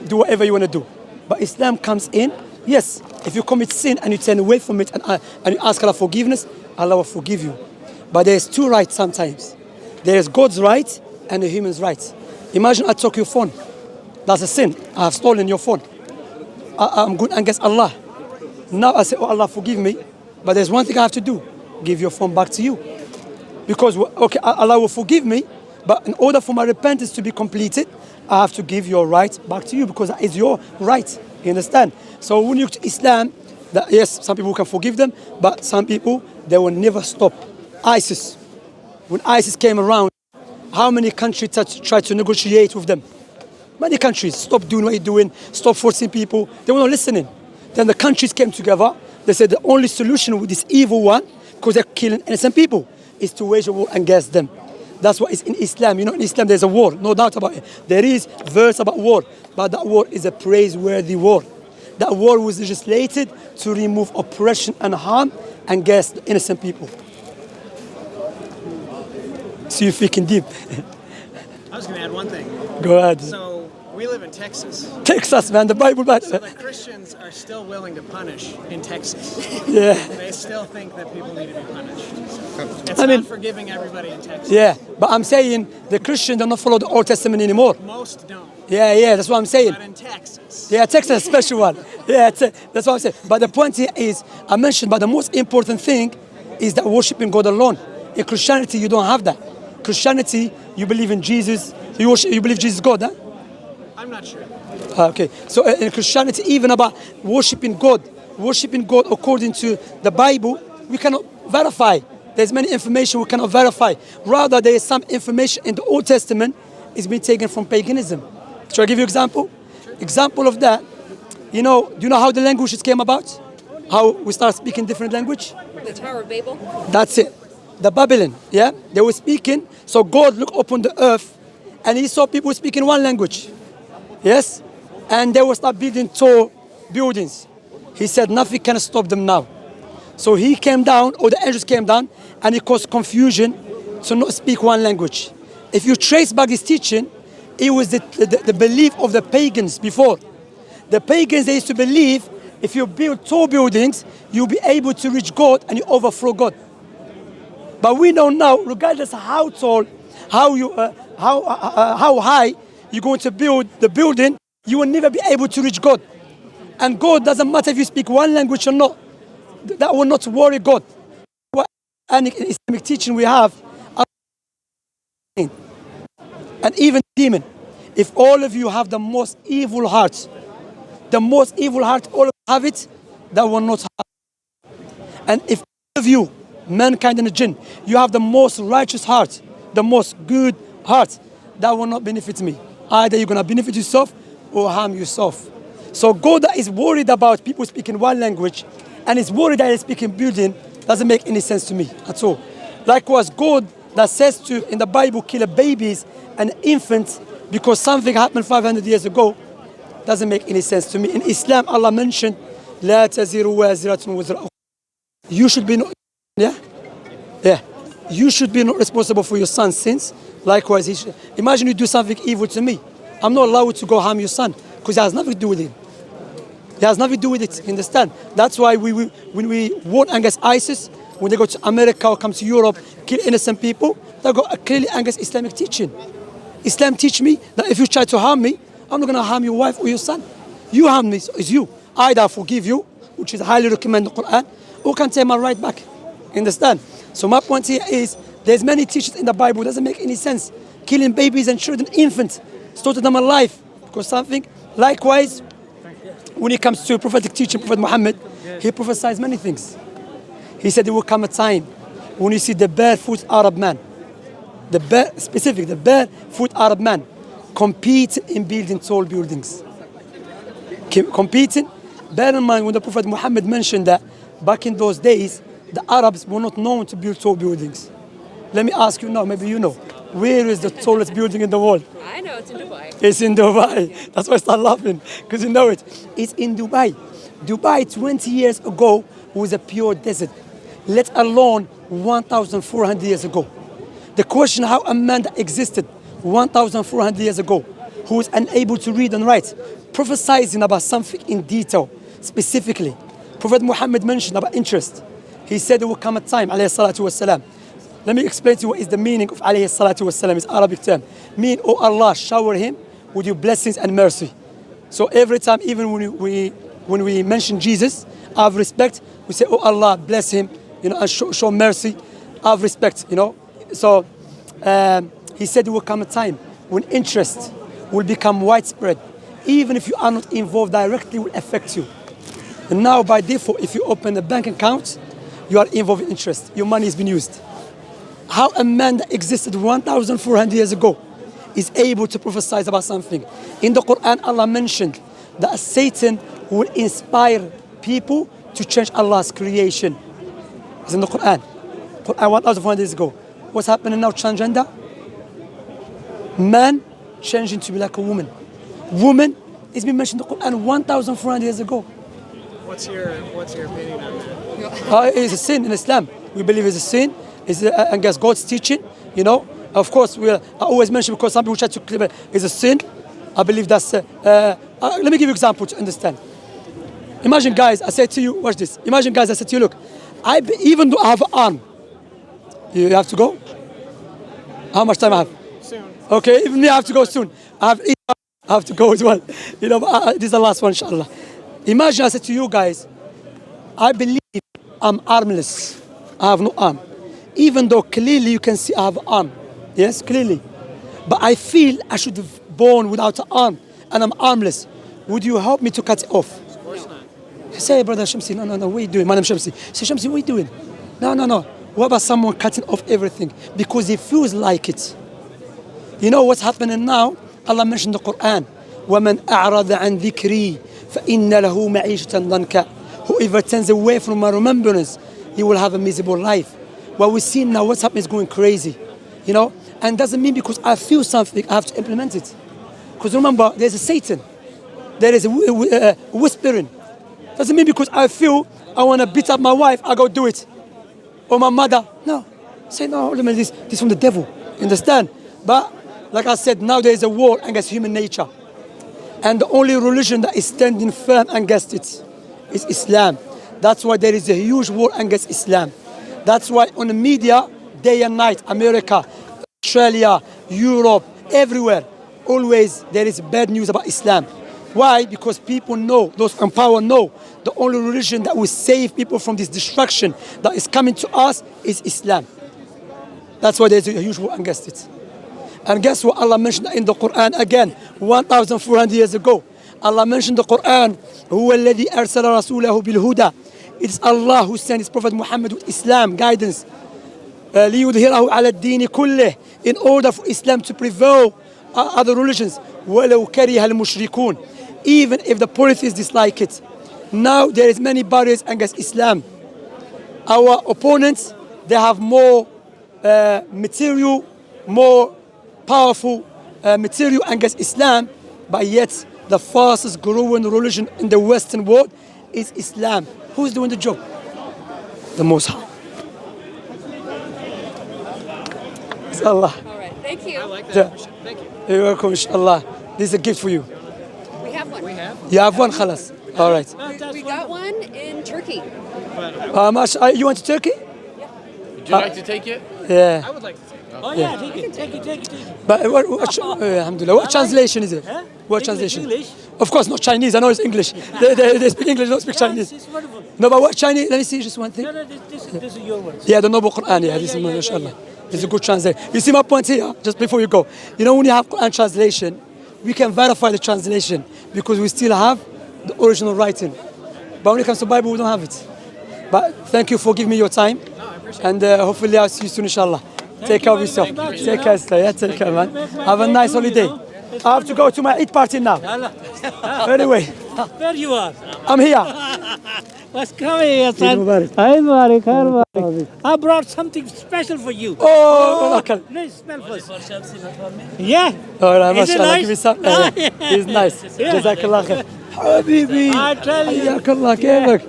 do whatever you want to do. But Islam comes in, yes, if you commit sin and you turn away from it and you ask Allah forgiveness, Allah will forgive you. But there's two rights sometimes. There is God's right and the human's right. Imagine I took your phone. That's a sin. I have stolen your phone. I'm good against Allah. Now I say, oh Allah, forgive me. But there's one thing I have to do. Give your phone back to you. Because, okay, Allah will forgive me. But in order for my repentance to be completed, I have to give your right back to you because that is your right. You understand? So when you look to Islam, yes, some people can forgive them, but some people, they will never stop. ISIS. When ISIS came around, how many countries tried to negotiate with them? Many countries. Stop doing what you're doing. Stop forcing people. They were not listening. Then the countries came together. They said the only solution with this evil one, because they're killing innocent people, is to wage a war against them. That's what is in Islam. You know, in Islam there's a war, no doubt about it. There is verse about war, but that war is a praiseworthy war. That war was legislated to remove oppression and harm against innocent people. So you're freaking deep. I was going to add one thing. Go ahead. So we live in Texas. Texas, man, the Bible, man. So the Christians are still willing to punish in Texas. Yeah. They still think that people need to be punished. It's not forgiving everybody in Texas. Yeah, but I'm saying the Christians do not follow the Old Testament anymore. Most don't. Yeah, that's what I'm saying. But in Texas. Yeah, Texas is a special one. Yeah, that's what I'm saying. But the point here is, I mentioned, but the most important thing is that worshiping God alone. In Christianity, you don't have that. Christianity, you believe in Jesus. You believe Jesus is God, huh? I'm not sure. Okay, so in Christianity, even about worshiping God according to the Bible, we cannot verify. There's many information we cannot verify. Rather, there is some information in the Old Testament is being taken from paganism. Shall I give you an example? Sure. Example of that, do you know how the languages came about? How we start speaking different language? The Tower of Babel? That's it. The Babylon, yeah? They were speaking, so God looked upon the earth and he saw people speaking one language. Yes? And they will start building tall buildings. He said nothing can stop them now. So he came down, or the angels came down, and it caused confusion to not speak one language. If you trace back this teaching, it was the belief of the pagans before. The pagans, they used to believe if you build tall buildings, you'll be able to reach God and you overthrow God. But we know now, regardless of how tall, how high you're going to build the building, you will never be able to reach God. And God doesn't matter if you speak one language or not. That will not worry God. And Islamic teaching we have, and even demon. If all of you have the most evil heart, all of you have it, that will not happen. And if all of you, mankind and the jinn, you have the most righteous heart, the most good heart, that will not benefit me. Either you're going to benefit yourself or harm yourself. So God that is worried about people speaking one language and is worried that they're speaking building doesn't make any sense to me at all. Likewise, God that says to, in the Bible, kill babies and infants because something happened 500 years ago doesn't make any sense to me. In Islam, Allah mentioned, لا تزر وازرة وزر أخرى. You should be not, you should be not responsible for your son's sins. Likewise, imagine you do something evil to me. I'm not allowed to go harm your son because it has nothing to do with him. It has nothing to do with it, understand? That's why when we warn against ISIS, when they go to America or come to Europe, kill innocent people, they go clearly against Islamic teaching. Islam teach me that if you try to harm me, I'm not going to harm your wife or your son. You harm me, so it's you. Either I forgive you, which is highly recommended in the Quran, or can take my right back. Understand? So my point here is, there's many teachings in the Bible, doesn't make any sense. Killing babies and children, infants, slaughtering them alive, because something. Likewise, when it comes to prophetic teaching, Prophet Muhammad, he prophesied many things. He said there will come a time when you see the barefoot Arab man, the barefoot Arab man, competing in building tall buildings. Competing. Bear in mind when the Prophet Muhammad mentioned that back in those days, the Arabs were not known to build tall buildings. Let me ask you now, maybe you know, where is the tallest building in the world? I know, it's in Dubai. It's in Dubai. That's why I start laughing, because you know it. It's in Dubai. Dubai 20 years ago was a pure desert, let alone 1,400 years ago. The question how a man that existed 1,400 years ago, who is unable to read and write, prophesizing about something in detail, specifically. Prophet Muhammad mentioned about interest. He said there will come a time, alayhi salatu wasalam. Let me explain to you what is the meaning of alayhi salatu wasalam. It's Arabic term. Mean, oh Allah, shower him with your blessings and mercy. So every time, even when we mention Jesus, out of respect, we say, oh Allah, bless him, and show mercy, out of respect, So he said there will come a time when interest will become widespread. Even if you are not involved directly, it will affect you. And now by default, if you open a bank account, you are involved in interest. Your money has been used. How a man that existed 1,400 years ago is able to prophesy about something. In the Quran, Allah mentioned that Satan will inspire people to change Allah's creation. It's in the Quran. Quran 1,400 years ago. What's happening now? Transgender. Man changing to be like a woman. Woman is been mentioned in the Quran 1,400 years ago. What's your opinion on that? It's a sin in Islam. We believe it's a sin. It's against God's teaching. Of course, I always mention, because some people try to claim it's a sin. I believe that's. Let me give you an example to understand. Imagine, guys, I said to you, watch this. Imagine, guys, I said to you, look, even though I have an arm, you have to go. How much time I have? Soon. Okay, even me, I have to go soon. I have to go as well. But this is the last one, inshallah. Imagine I said to you guys, I believe I'm armless. I have no arm. Even though clearly you can see I have an arm. Yes, clearly. But I feel I should have born without an arm and I'm armless. Would you help me to cut it off? Of course not. Say, brother Shamsi, no, what are you doing? My name is Shamsi. Say, Shamsi, what are you doing? No. What about someone cutting off everything? Because he feels like it. You know what's happening now? Allah mentioned in the Quran, وَمَنْ أَعْرَضَ عَنْ ذِكْرِي فَإِنَّ لَهُ مَعِيشَةً ضَنْكَ. Whoever turns away from my remembrance, he will have a miserable life. What we see now, what's happening is going crazy. And doesn't mean because I feel something, I have to implement it. Because remember, there's a Satan. There is a whispering. Doesn't mean because I feel I want to beat up my wife, I go do it. Or my mother. No. Say, no, this is from the devil. Understand? But, like I said, now there is a war against human nature. And the only religion that is standing firm against it is Islam. That's why there is a huge war against Islam. That's why on the media, day and night, America, Australia, Europe, everywhere, always there is bad news about Islam. Why? Because people know, those in power know, the only religion that will save people from this destruction that is coming to us is Islam. That's why there's a huge war against it. And guess what Allah mentioned in the Quran again, 1,400 years ago. Allah mentioned the Quran, هو الذي أرسل رسوله بالهدى. It's Allah who sent His Prophet Muhammad with Islam, guidance. ليظهره على الدين كله, in order for Islam to prevail other religions. ولو كره المشركون, even if the polytheists dislike it. Now there is many barriers against Islam. Our opponents, they have more material, more powerful material against Islam, but yet the fastest growing religion in the Western world is Islam. Who's doing the job? The Most High. It's Allah. All right. Thank you. I like that. Thank you. You're welcome, inshallah. This is a gift for you. We have one. We have. You have one, khalas. All right. We got one in Turkey. You went to Turkey? Would you like to take it? Yeah. I would like to take it. Oh yeah, take it. But alhamdulillah, what translation is it? Huh? What translation? English. Of course, not Chinese. I know it's English. They speak English, don't speak Chinese. It's wonderful. No, but what Chinese? Let me see just one thing. No, this is your words. Yeah, the Noble Quran. Yeah, this is yeah, mashallah. It's a good translation. You see my point here, just before you go. When you have Quran translation, we can verify the translation because we still have the original writing. But when it comes to Bible, we don't have it. But thank you for giving me your time. No, I appreciate And hopefully I'll see you soon, inshallah. Take care of yourself. Take care, sister. Yeah, take care, man. Have a nice holiday. I have to go to my Eid party now. Anyway, Where you are? I'm here. What's coming here, son? Mubarak. Hi, Mubarak. I brought something special for you. Oh, okay. Let's smell first. Yeah. All right, Is it mashallah. nice? Give me some. He's nice. Yeah. Jazakallah khair. حبيبي I tell you. حياك الله كيفك